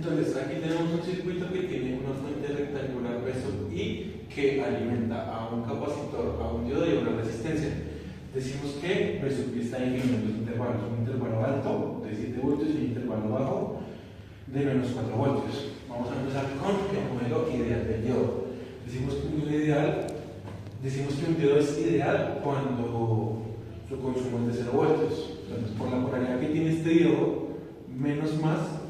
Entonces aquí tenemos un circuito que tiene una fuente rectangular P sub I que alimenta a un capacitor, a un diodo y a una resistencia. Decimos que P sub I está definido en dos intervalos, un intervalo alto de 7 voltios y un intervalo bajo de menos 4 voltios. Vamos a empezar con el modelo ideal del diodo. Decimos que un diodo es ideal cuando su consumo es de 0 voltios. Entonces, por la polaridad que tiene este diodo, menos más,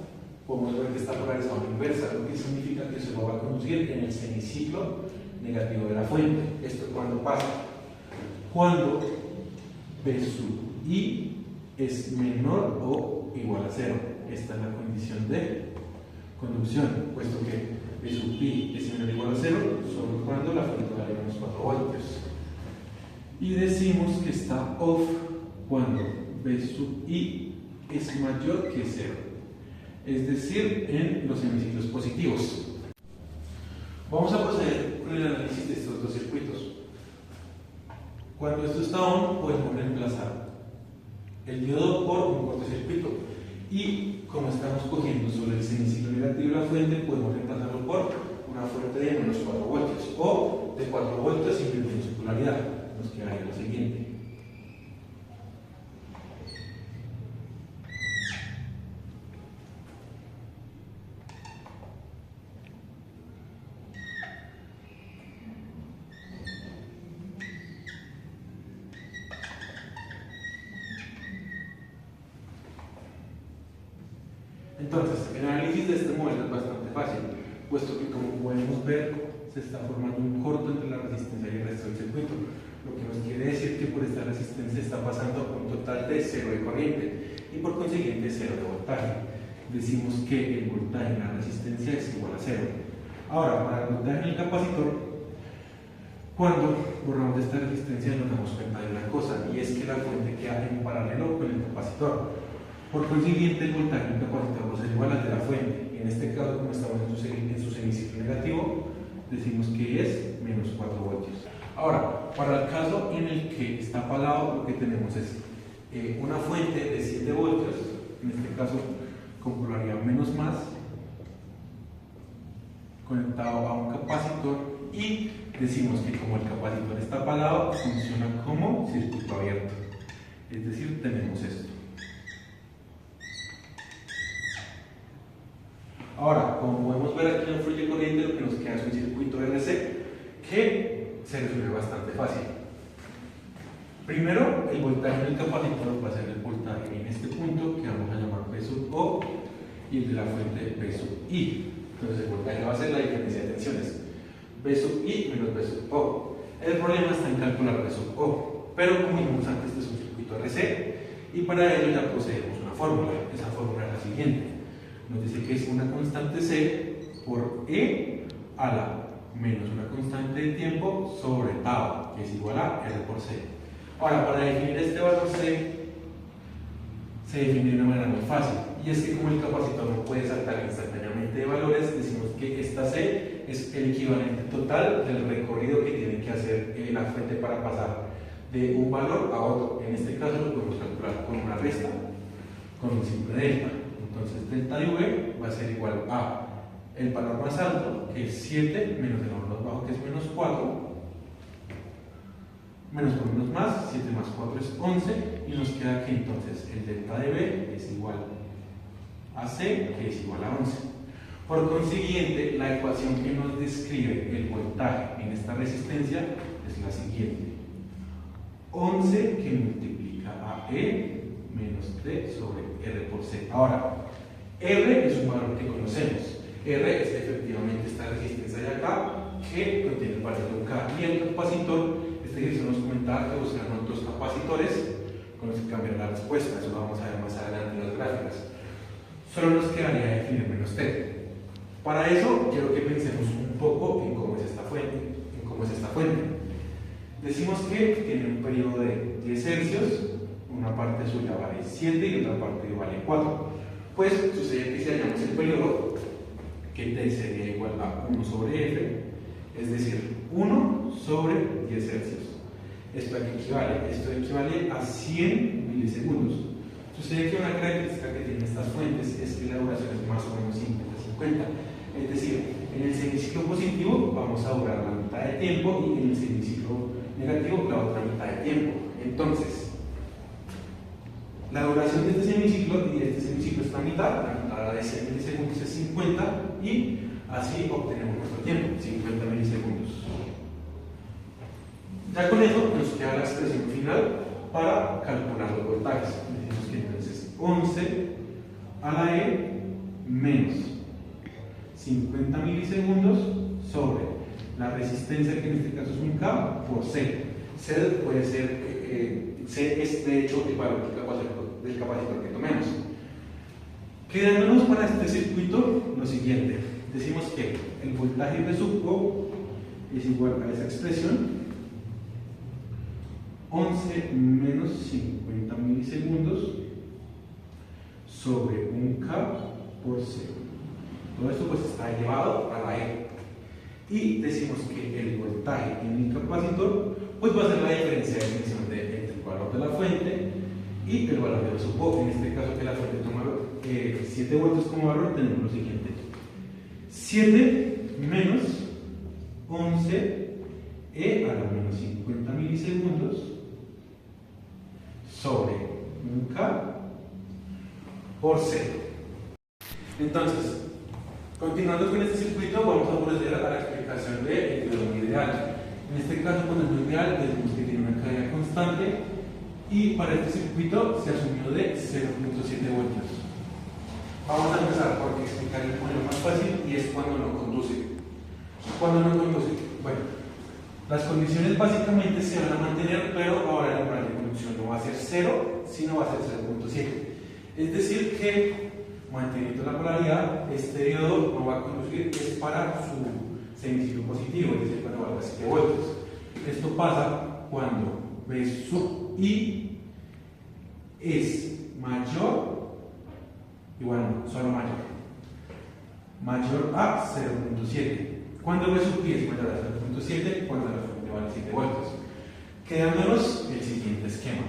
podemos ver que está polarizado a la inversa, lo que significa que se lo va a conducir en el semiciclo negativo de la fuente. ¿Esto cuándo pasa? Cuando P sub I es menor o igual a 0. Esta es la condición de conducción, puesto que P sub I es menor o igual a 0 solo cuando la fuente vale menos 4 voltios. Y decimos que está off cuando P sub I es mayor que 0. Es decir, en los semiciclos positivos. Vamos a proceder con el análisis de estos dos circuitos. Cuando esto está on, podemos reemplazar el diodo por un cortocircuito. Y como estamos cogiendo sobre el semiciclo negativo de la fuente, podemos reemplazarlo por una fuente de menos 4 voltios o de 4 voltios invirtiendo su polaridad. Nos quedaría lo siguiente. Entonces, el análisis de este modelo es bastante fácil, puesto que como podemos ver, se está formando un corto entre la resistencia y el resto del circuito, lo que nos quiere decir que por esta resistencia está pasando un total de 0 de corriente y por consiguiente 0 de voltaje. Decimos que el voltaje en la resistencia es igual a 0. Ahora, para el voltaje en el capacitor, cuando borramos esta resistencia nos damos cuenta de una cosa, y es que la fuente queda en paralelo con el capacitor. Por consiguiente, el voltaje en el capacitor va a ser igual al de la fuente. En este caso, como estamos en su semiciclo negativo, decimos que es menos 4 voltios. Ahora, para el caso en el que está apagado, lo que tenemos es una fuente de 7 voltios, en este caso con polaridad menos más, conectado a un capacitor, y decimos que como el capacitor está apagado, funciona como circuito abierto. Es decir, tenemos esto. Ahora, como podemos ver aquí no fluye corriente, lo que nos queda es un circuito RC que se resuelve bastante fácil. Primero, el voltaje del capacitor va a ser el voltaje en este punto que vamos a llamar P sub O y el de la fuente P sub I. Entonces, el voltaje va a ser la diferencia de tensiones P sub I menos P sub O. El problema está en calcular P sub O, pero como vimos antes, este es un circuito RC y para ello ya poseemos una fórmula. Esa fórmula es la siguiente. Nos dice que es una constante C por E a la menos una constante de tiempo sobre tau, que es igual a R por C. Ahora, para definir este valor C, se define de una manera muy fácil, y es que como el capacitor no puede saltar instantáneamente de valores, decimos que esta C es el equivalente total del recorrido que tiene que hacer la fuente para pasar de un valor a otro. En este caso lo podemos calcular con una resta, con un simple delta. Entonces, delta de V va a ser igual a el valor más alto, que es 7, menos el valor más bajo, que es menos 4, menos por menos más, 7 más 4 es 11, y nos queda que entonces el delta de V es igual a C, que es igual a 11. Por consiguiente, la ecuación que nos describe el voltaje en esta resistencia es la siguiente: 11 que multiplica a E menos T sobre R por C. Ahora, R es un valor que conocemos. R es efectivamente esta resistencia de acá que contiene el valor de un K. Y el capacitor, este ejercicio nos comentaba que buscaron otros capacitores con los que cambiar la respuesta. Eso lo vamos a ver más adelante en las gráficas. Solo nos quedaría definir menos T. Para eso, quiero que pensemos un poco en cómo es esta fuente. Decimos que tiene un periodo de 10 hercios, una parte suya vale 7 y otra parte vale 4. Pues sucede que si hallamos el periodo, que T sería igual a 1 sobre F, es decir, 1 sobre 10 hercios. ¿Esto a qué equivale? Esto equivale a 100 milisegundos. Sucede que una característica que tienen estas fuentes es que la duración es más o menos simple. 50. Es decir, en el semiciclo positivo vamos a durar la mitad de tiempo y en el semiciclo negativo la otra mitad de tiempo. Entonces, la duración de este semiciclo y de este semiciclo es la mitad de 100 milisegundos es 50 y así obtenemos nuestro tiempo, 50 milisegundos. Ya con eso nos queda la expresión final para calcular los voltajes. Decimos que entonces 11 a la E menos 50 milisegundos sobre la resistencia, que en este caso es un K, por C. C puede ser, C es de hecho el valor del capacitor que tomemos. Quedándonos para este circuito lo siguiente. Decimos que el voltaje V sub O es igual a esa expresión, 11 menos 50 milisegundos sobre un K por C. Todo esto pues está elevado a la E. Y decimos que el voltaje en el capacitor pues va a ser la diferencia de tensión entre el valor de la fuente y el valor de V sub O. En este caso, que la fuente toma 7 voltios como valor, tenemos lo siguiente: 7 menos 11 E a la menos 50 milisegundos sobre un K por C. Entonces, continuando con este circuito, vamos a proceder a la explicación del diodo ideal. En este caso, con el diodo ideal, decimos que tiene una caída constante y para este circuito se asumió de 0.7 voltios. Vamos a empezar por explicar el modelo más fácil y es cuando no conduce. ¿Cuándo no conduce? Bueno, las condiciones básicamente se van a mantener, pero ahora el umbral de conducción no va a ser 0, sino va a ser 0.7. Es decir que, manteniendo la polaridad, este diodo no va a conducir, es para su semiciclo positivo, es decir, cuando valga 7 voltios. Esto pasa cuando V sub I es mayor, y bueno, solo mayor a 0.7. Cuando V sub I es mayor a 0.7, cuando la fuente vale 7 voltios. Quedándonos el siguiente esquema.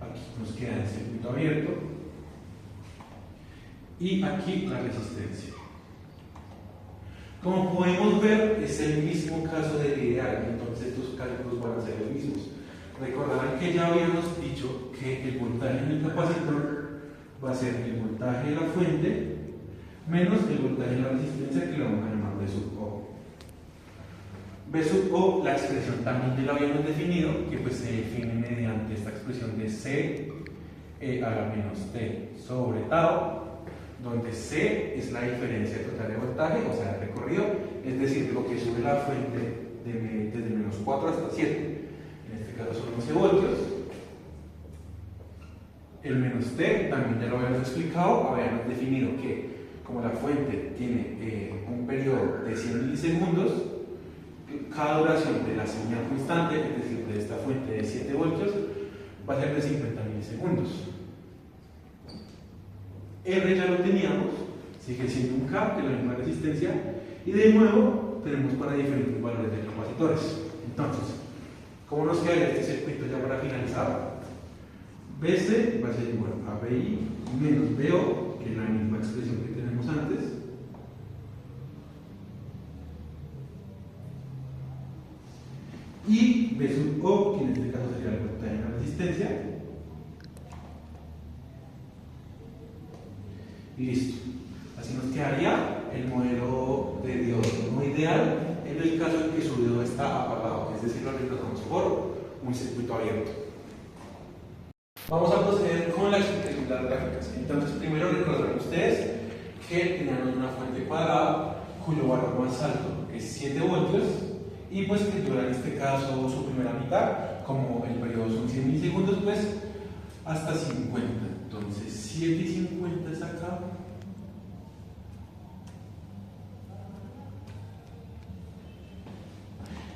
Aquí nos queda el circuito abierto y aquí la resistencia. Como podemos ver, es el mismo caso del ideal, entonces los cálculos van a ser los mismos. Recordarán que ya habíamos dicho que el voltaje en el capacitor va a ser el voltaje de la fuente menos el voltaje de la resistencia, que lo vamos a llamar V sub O. V sub O, la expresión también ya la habíamos definido, que pues se define mediante esta expresión de C a la menos T sobre tau, donde C es la diferencia total de voltaje, o sea, el recorrido, es decir, lo que sube la fuente desde menos 4 hasta 7. En este caso son 11 voltios. El menos T también ya lo habíamos explicado, habíamos definido que como la fuente tiene un periodo de 100 milisegundos, cada duración de la señal constante, es decir, de esta fuente de 7 voltios, va a ser de 50 milisegundos. R ya lo teníamos, sigue siendo un K, que es la misma resistencia, y de nuevo tenemos para diferentes valores de capacitores. Entonces, ¿cómo nos queda este circuito ya para finalizar? BC va a ser igual a BI menos BO, que es la misma expresión que tenemos antes, y B sub O, que en este caso sería el voltaje de la resistencia. Y listo. Así nos quedaría el modelo de diodo no ideal en el caso en que su diodo está apagado, es decir, lo reemplazamos por un circuito abierto. Vamos a proceder con la explicación de las gráficas. Entonces, primero recordarán ustedes que tenemos una fuente cuadrada cuyo valor más alto es 7 voltios y pues que dura en este caso su primera mitad, como el periodo son 100 milisegundos, pues hasta 50. Entonces 7 y 50 es acá.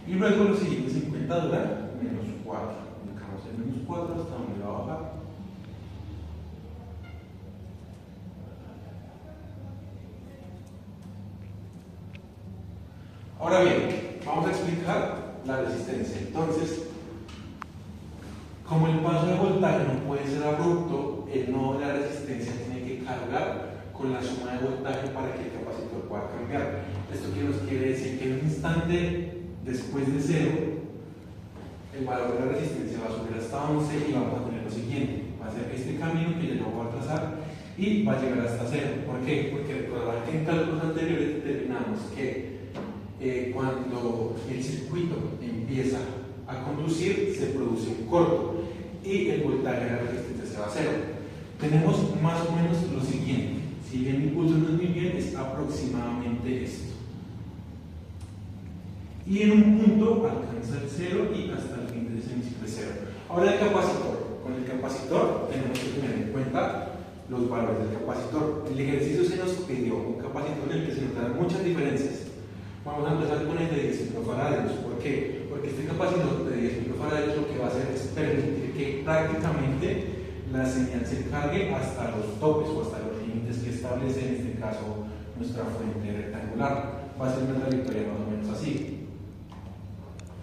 Y luego los siguientes 50 duran menos 4. Dejamos el menos 4 hasta donde va a bajar. Ahora bien, vamos a explicar la resistencia. Entonces, como como el paso de voltaje no puede ser abrupto, el nodo de la resistencia tiene que cargar con la suma de voltaje para que el capacitor pueda cambiar. ¿Esto qué nos quiere decir? Que en un instante después de 0, el valor de la resistencia va a subir hasta 11 y vamos a tener lo siguiente. Va a ser este camino que ya lo voy a trazar y va a llegar hasta 0. ¿Por qué? Porque recordarán que en cálculos anteriores determinamos que cuando el circuito empieza a conducir se produce un corto y el voltaje de la resistencia se va a 0. Tenemos más o menos lo siguiente. Si bien el impulso no es muy bien, es aproximadamente esto. Y en un punto alcanza el 0 y hasta el fin del semiciclo es 0. Ahora el capacitor. Con el capacitor tenemos que tener en cuenta los valores del capacitor. El ejercicio se nos pidió un capacitor en el que se notaran muchas diferencias. Vamos a empezar con el de 10 microfaradios. ¿Por qué? Porque este capacitor de 10 microfaradios lo que va a hacer es permitir que prácticamente la señal se cargue hasta los topes o hasta los límites que establece en este caso nuestra fuente rectangular. Va a ser una trayectoria más o menos así.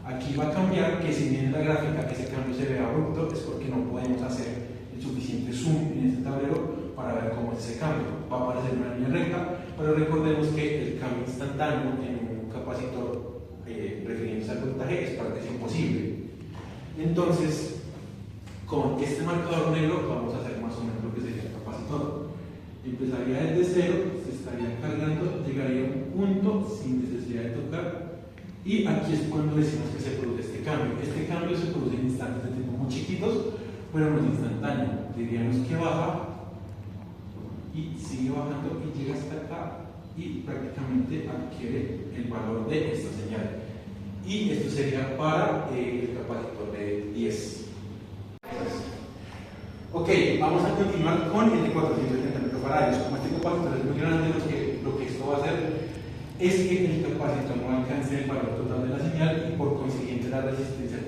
Aquí va a cambiar, que si bien en la gráfica ese cambio se ve abrupto, es porque no podemos hacer el suficiente zoom en este tablero para ver cómo es ese cambio. Va a aparecer una línea recta, pero recordemos que el cambio instantáneo en un capacitor refiriéndose al voltaje es prácticamente imposible. Entonces, con este marcador negro vamos a hacer más o menos lo que sería el capacitor. Empezaría desde 0, se estaría cargando, llegaría a un punto sin necesidad de tocar. Y aquí es cuando decimos que se produce este cambio. Este cambio se produce en instantes de tiempo muy chiquitos, pero no es instantáneo. Diríamos que baja y sigue bajando y llega hasta acá y prácticamente adquiere el valor de esta señal. Y esto sería para el capacitor de 10. Ok, vamos a continuar con el de 470 microfaradios. Como este capacitor es muy grande, lo que esto va a hacer es que el capacitor no alcance el valor total de la señal y por consiguiente la resistencia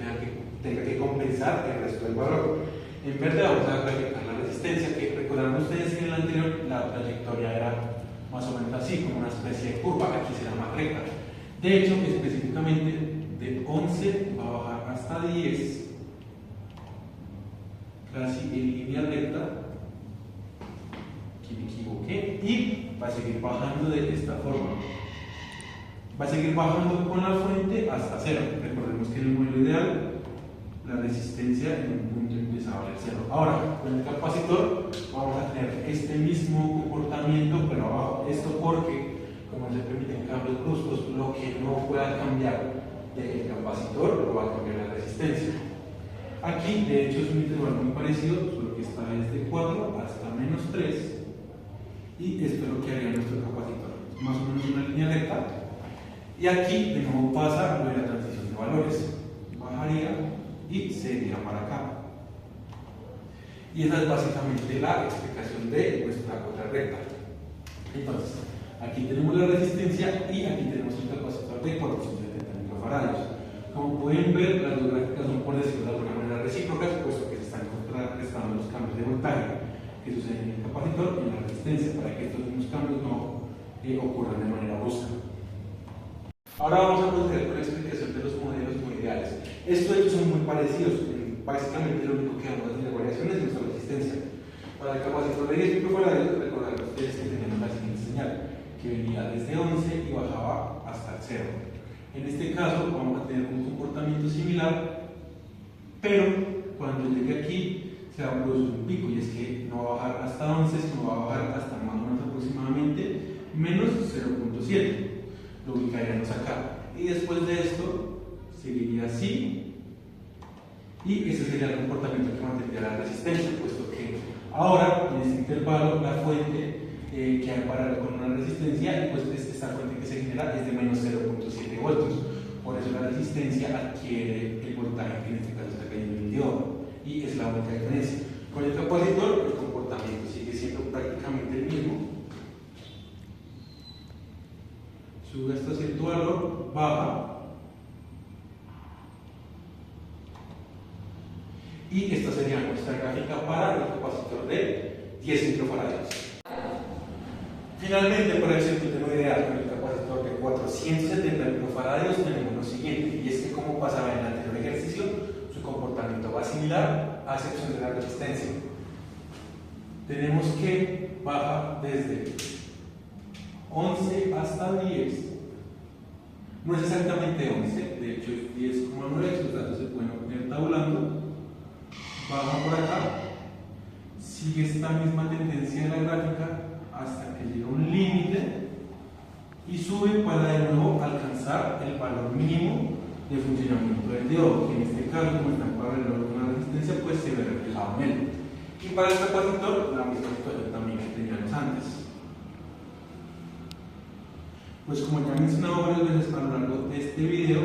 tenga que compensar el resto del valor. En verde vamos a graficar la resistencia, que recordarán ustedes que en el anterior la trayectoria era más o menos así, como una especie de curva, aquí será más recta. De hecho, específicamente de 11 va a bajar hasta 10, casi en línea recta, aquí me equivoqué, y va a seguir bajando de esta forma. Va a seguir bajando con la fuente hasta 0. Recordemos que en el modelo ideal la resistencia en un punto empieza a valer 0. Ahora, con el capacitor vamos a tener este mismo comportamiento, pero abajo. Esto porque, como se permiten cambios bruscos, lo que no pueda cambiar del capacitor lo va a cambiar la resistencia. Aquí, de hecho, es un intervalo muy parecido, solo que está desde 4 hasta menos 3. Y esto es lo que haría nuestro capacitor. Más o menos una línea recta. Y aquí de nuevo pasa lo de la transición de valores. Bajaría y se iría para acá. Y esa es básicamente la explicación de nuestra otra recta. Entonces, aquí tenemos la resistencia y aquí tenemos el capacitor de 470 microfaradios. Como pueden ver, las dos gráficas son, por decirlo de alguna manera, recíprocas, puesto que se están contrarrestando los cambios de voltaje que suceden en el capacitor y en la resistencia, para que estos mismos cambios no ocurran de manera brusca. Ahora vamos a proceder con la explicación de los modelos muy ideales. Estos hechos son muy parecidos. Básicamente lo único que vamos a tener variaciones es nuestra resistencia. Para el capacitor de 10 microfaradios, recordar que ustedes que teníamos la siguiente señal, que venía desde 11 y bajaba hasta el 0. En este caso vamos a tener un comportamiento similar, pero cuando llegue aquí se va a producir un pico, y es que no va a bajar hasta 11, sino va a bajar hasta más o menos aproximadamente menos 0.7. Lo ubicaríamos acá. Y después de esto seguiría así, y ese sería el comportamiento que mantendría la resistencia, puesto que ahora en este intervalo la fuente que hay para con una resistencia, y pues esta fuente que se genera es de menos 0.7 voltios. Por eso la resistencia adquiere el voltaje que en este caso está cayendo en el diodo, y es la única diferencia. Con el capacitor el comportamiento sigue siendo prácticamente el mismo. Sube hasta cierto valor, baja, y esta sería nuestra gráfica para el capacitor de 10 microfaradios. Finalmente, para el circuito ideal con el capacitor de 470 microfaradios tenemos lo siguiente, y es que como pasaba en el anterior ejercicio, su comportamiento va similar, a excepción de la resistencia. Tenemos que baja desde 11 hasta 10. No es exactamente 11, de hecho es 10,9, los datos se pueden obtener tabulando. Baja por acá, sigue esta misma tendencia de la gráfica hasta que llega a un límite y sube para de nuevo alcanzar el valor mínimo de funcionamiento del diodo, que en este caso, como está en paralelo con la resistencia, pues se ve reflejado en él. Y para el capacitor, la misma situación también que teníamos antes. Pues como ya he mencionado varias veces a lo largo de este video,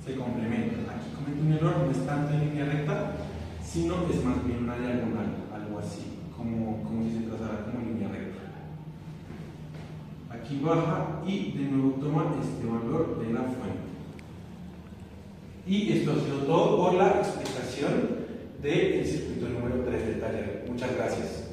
se complementan. Aquí comete un error, no es tanto en línea recta, sino es más bien una diagonal, algo así, como si se trazara como línea recta. Aquí baja y de nuevo toma este valor de la fuente. Y esto ha sido todo por la explicación del circuito número 3 del taller. Muchas gracias.